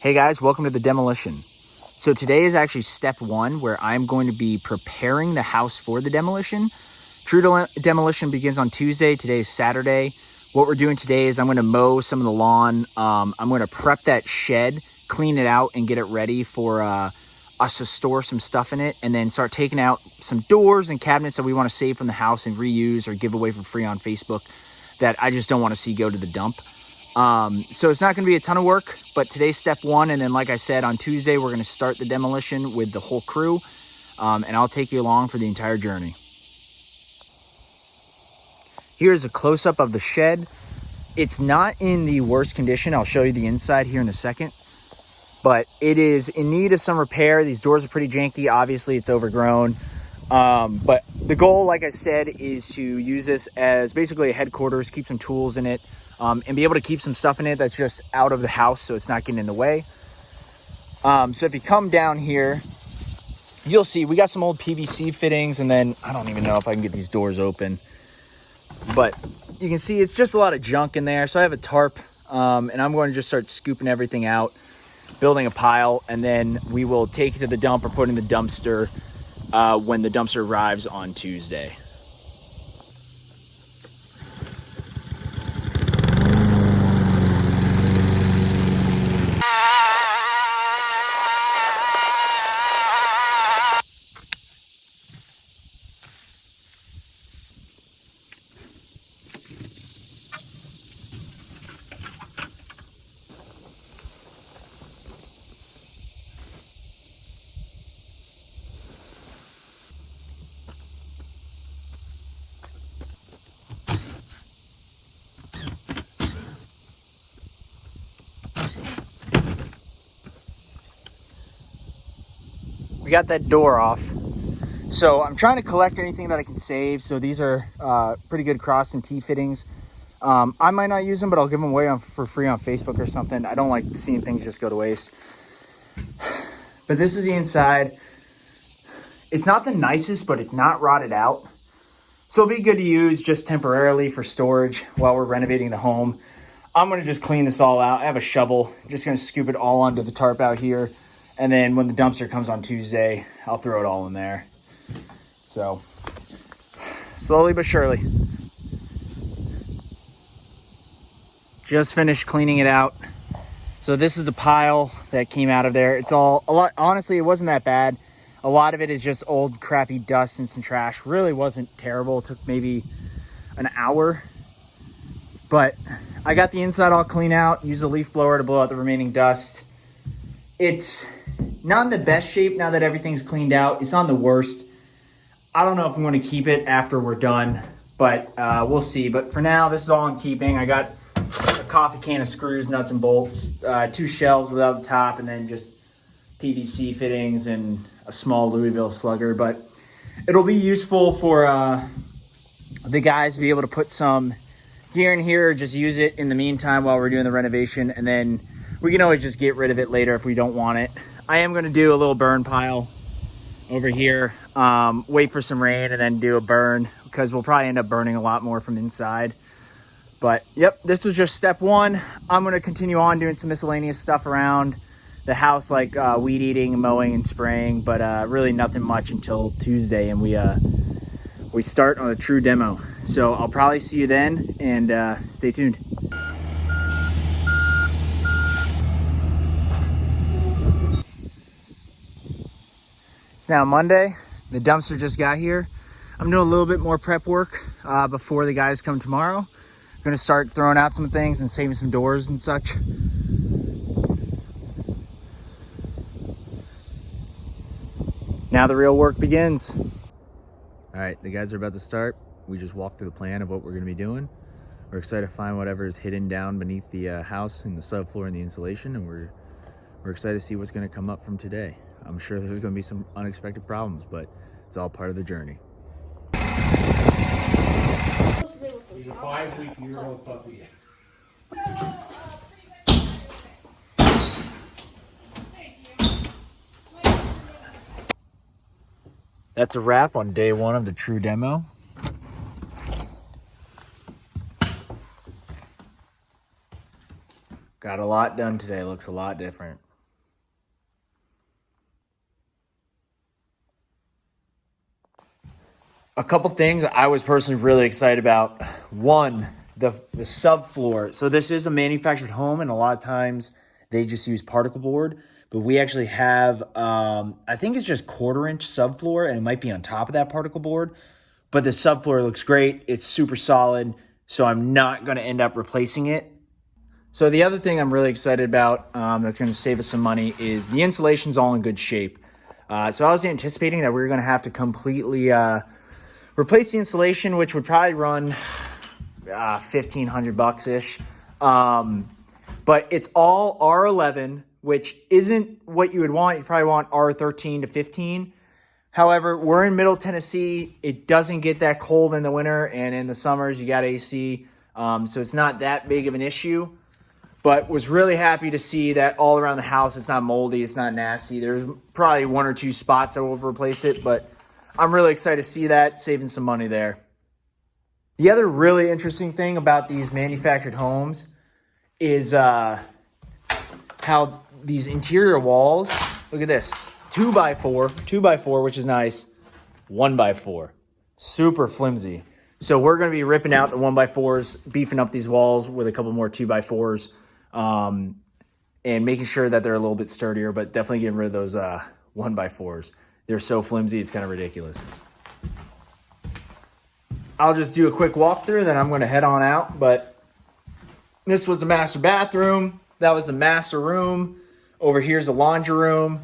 Hey guys, welcome to the demolition. So today is actually step one where I'm going to be preparing the house for the demolition. True demolition begins on Tuesday. Today is Saturday. What we're doing today is I'm going to mow some of the lawn. I'm going to prep that shed, clean it out, and get it ready for us to store some stuff in it, and then start taking out some doors and cabinets that we want to save from the house and reuse or give away for free on Facebook that I just don't want to see go to the dump. So it's not going to be a ton of work, but today's step one. And then, like I said, on Tuesday, we're going to start the demolition with the whole crew. And I'll take you along for the entire journey. Here's a close-up of the shed. It's not in the worst condition. I'll show you the inside here in a second, but it is in need of some repair. These doors are pretty janky. Obviously it's overgrown. But the goal, like I said, is to use this as basically a headquarters, keep some tools in it, and be able to keep some stuff in it that's just out of the house so it's not getting in the way. So if you come down here, you'll see we got some old PVC fittings, and then I don't even know if I can get these doors open, but you can see it's just a lot of junk in there. So I have a tarp, and I'm going to just start scooping everything out, building a pile, and then we will take it to the dump or put it in the dumpster when the dumpster arrives on Tuesday. We got that door off. So I'm trying to collect anything that I can save. So these are pretty good cross and T fittings. I might not use them, but I'll give them away for free on Facebook or something. I don't like seeing things just go to waste. But this is the inside. It's not the nicest, but it's not rotted out. So it'll be good to use just temporarily for storage while we're renovating the home. I'm going to just clean this all out. I have a shovel. Just going to scoop it all onto the tarp out here. And then when the dumpster comes on Tuesday, I'll throw it all in there. So, slowly but surely. Just finished cleaning it out. So this is the pile that came out of there. It's all, a lot, honestly, it wasn't that bad. A lot of it is just old crappy dust and some trash. Really wasn't terrible. It took maybe an hour. But I got the inside all clean out. Used a leaf blower to blow out the remaining dust. It's not in the best shape now that everything's cleaned out. It's not the worst. I don't know if I'm going to keep it after we're done, but we'll see. But for now, this is all I'm keeping. I got a coffee can of screws, nuts, and bolts, 2 shelves without the top, and then just PVC fittings and a small Louisville slugger. But it'll be useful for the guys to be able to put some gear in here, or just use it in the meantime while we're doing the renovation, and then we can always just get rid of it later if we don't want it. I am going to do a little burn pile over here, wait for some rain, and then do a burn, because we'll probably end up burning a lot more from inside. But yep, this was just step one. I'm going to continue on doing some miscellaneous stuff around the house, like weed eating, mowing, and spraying, but really nothing much until Tuesday, and we start on a true demo. So I'll probably see you then, and stay tuned. It's now Monday. The dumpster just got here. I'm doing a little bit more prep work before the guys come tomorrow. I'm gonna start throwing out some things and saving some doors and such. Now the real work begins. All right, the guys are about to start. We just walked through the plan of what we're gonna be doing. We're excited to find whatever is hidden down beneath the house and the subfloor and the insulation, and we're excited to see what's gonna come up from today. I'm sure there's gonna be some unexpected problems, but it's all part of the journey. He's a 5-week-year-old puppy. That's a wrap on day one of the true demo. Got a lot done today. Looks a lot different. A couple things I was personally really excited about. One, the subfloor. So this is a manufactured home, and a lot of times they just use particle board. But we actually have, I think it's just 1/4 inch subfloor, and it might be on top of that particle board. But the subfloor looks great. It's super solid. So I'm not going to end up replacing it. So the other thing I'm really excited about that's going to save us some money is the insulation's all in good shape. So I was anticipating that we were going to have to completely replace the insulation, which would probably run $1,500 ish. But it's all R11, which isn't what you would want. You probably want R13 to 15. However, we're in Middle Tennessee. It doesn't get that cold in the winter, and in the summers you got AC. So it's not that big of an issue. But was really happy to see that all around the house it's not moldy, it's not nasty. There's probably 1 or 2 spots that will replace it, but I'm really excited to see that, saving some money there. The other really interesting thing about these manufactured homes is how these interior walls, look at this, 2x4, which is nice, 1x4, super flimsy. So we're going to be ripping out the 1x4s, beefing up these walls with a couple more 2x4s, and making sure that they're a little bit sturdier, but definitely getting rid of those 1x4s. They're so flimsy, it's kind of ridiculous. I'll just do a quick walkthrough, then I'm going to head on out. But this was the master bathroom. That was the master room. Over here's the laundry room.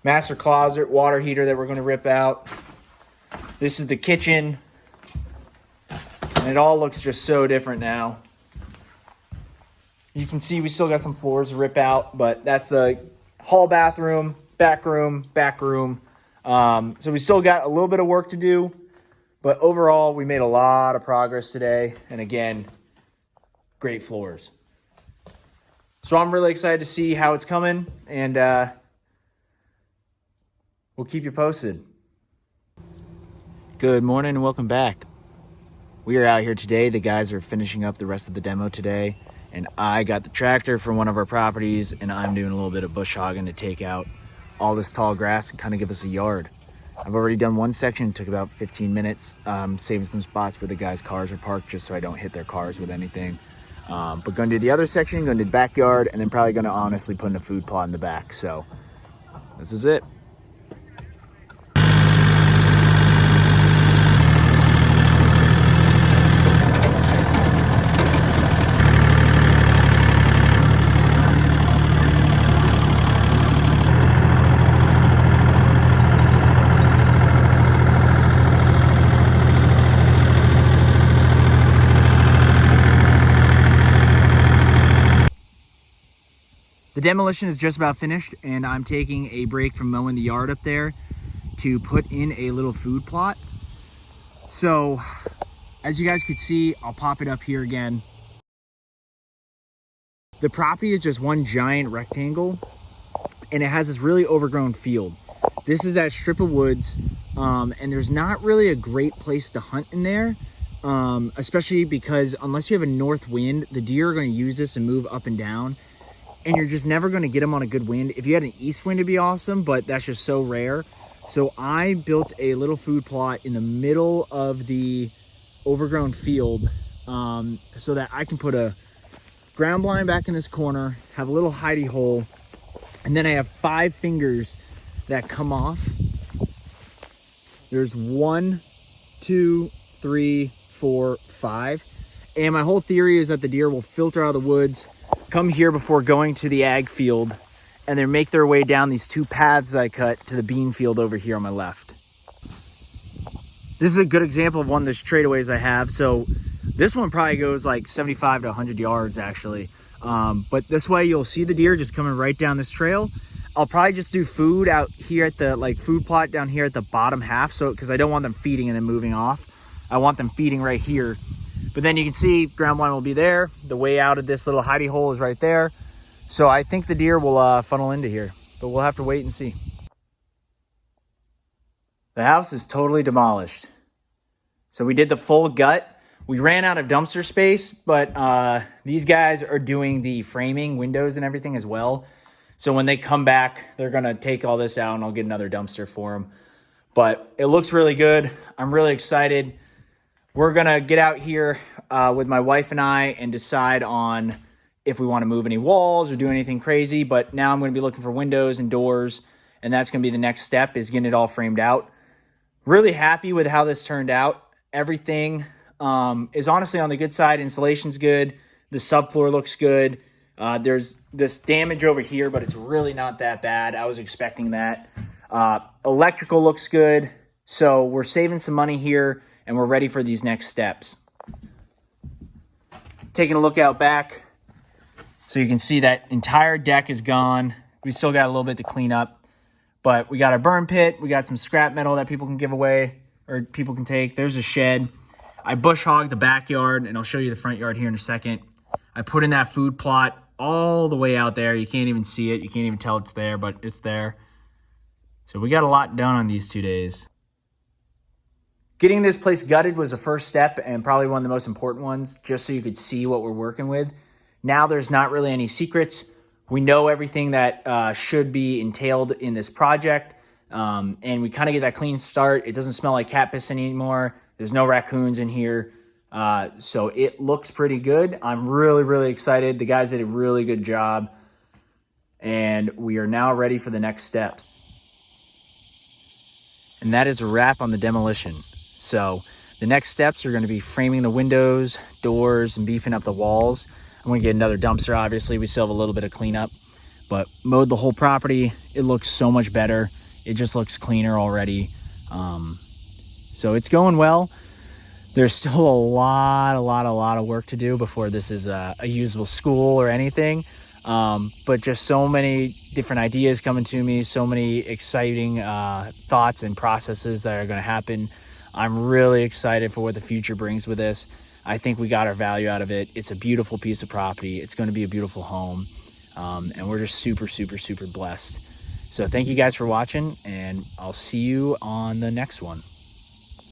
Master closet, water heater that we're going to rip out. This is the kitchen. And it all looks just so different now. You can see we still got some floors to rip out, but that's the hall bathroom, back room. So we still got a little bit of work to do, but overall we made a lot of progress today. And again, great floors. So I'm really excited to see how it's coming, and we'll keep you posted. Good morning and welcome back. We are out here today. The guys are finishing up the rest of the demo today. And I got the tractor from one of our properties, and I'm doing a little bit of bush hogging to take out all this tall grass and kind of give us a yard. I've already done one section, it took about 15 minutes, saving some spots where the guys' cars are parked just so I don't hit their cars with anything. But gonna do the other section, gonna do the backyard, and then probably gonna honestly put in a food plot in the back. So this is it. The demolition is just about finished, and I'm taking a break from mowing the yard up there to put in a little food plot. So as you guys could see, I'll pop it up here again. The property is just one giant rectangle, and it has this really overgrown field. This is that strip of woods, and there's not really a great place to hunt in there, especially because unless you have a north wind, the deer are going to use this and move up and down. And you're just never going to get them on a good wind. If you had an east wind, it'd be awesome, but that's just so rare. So I built a little food plot in the middle of the overgrown field, so that I can put a ground blind back in this corner, have a little hidey hole, and then I have 5 fingers that come off. There's 1, 2, 3, 4, 5. And my whole theory is that the deer will filter out of the woods, come here before going to the ag field, and then make their way down these 2 paths I cut to the bean field over here on my left. This is a good example of one of the straightaways I have. So this one probably goes like 75 to 100 yards actually. But this way you'll see the deer just coming right down this trail. I'll probably just do food out here at the food plot down here at the bottom half. So, cause I don't want them feeding and then moving off. I want them feeding right here. But then you can see ground blind will be there. The way out of this little hidey hole is right there. So I think the deer will funnel into here, but we'll have to wait and see. The house is totally demolished. So we did the full gut. We ran out of dumpster space, but these guys are doing the framing, windows and everything as well. So when they come back, they're gonna take all this out and I'll get another dumpster for them. but it looks really good. I'm really excited. We're going to get out here with my wife and I and decide on if we want to move any walls or do anything crazy. But now I'm going to be looking for windows and doors, and that's going to be the next step, is getting it all framed out. Really happy with how this turned out. Everything is honestly on the good side. Installation's good. The subfloor looks good. There's this damage over here, but it's really not that bad. I was expecting that. Electrical looks good. So we're saving some money here, and we're ready for these next steps. Taking a look out back, so you can see that entire deck is gone. We still got a little bit to clean up, but we got our burn pit. We got some scrap metal that people can give away or people can take. There's a shed. I bush hogged the backyard, and I'll show you the front yard here in a second. I put in that food plot all the way out there. You can't even see it. You can't even tell it's there, but it's there. So we got a lot done on these 2 days. Getting this place gutted was the first step and probably one of the most important ones, just so you could see what we're working with. Now there's not really any secrets. We know everything that should be entailed in this project, and we kind of get that clean start. It doesn't smell like cat piss anymore. There's no raccoons in here, so it looks pretty good. I'm really, really excited. The guys did a really good job, and we are now ready for the next steps. And that is a wrap on the demolition. So the next steps are going to be framing the windows, doors, and beefing up the walls. I'm going to get another dumpster, obviously. We still have a little bit of cleanup, but mowed the whole property. It looks so much better. It just looks cleaner already. So it's going well. There's still a lot of work to do before this is a usable school or anything. But just so many different ideas coming to me, so many exciting thoughts and processes that are going to happen. I'm really excited for what the future brings with this. I think we got our value out of it. It's a beautiful piece of property. It's going to be a beautiful home. And we're just super blessed. So thank you guys for watching, and I'll see you on the next one.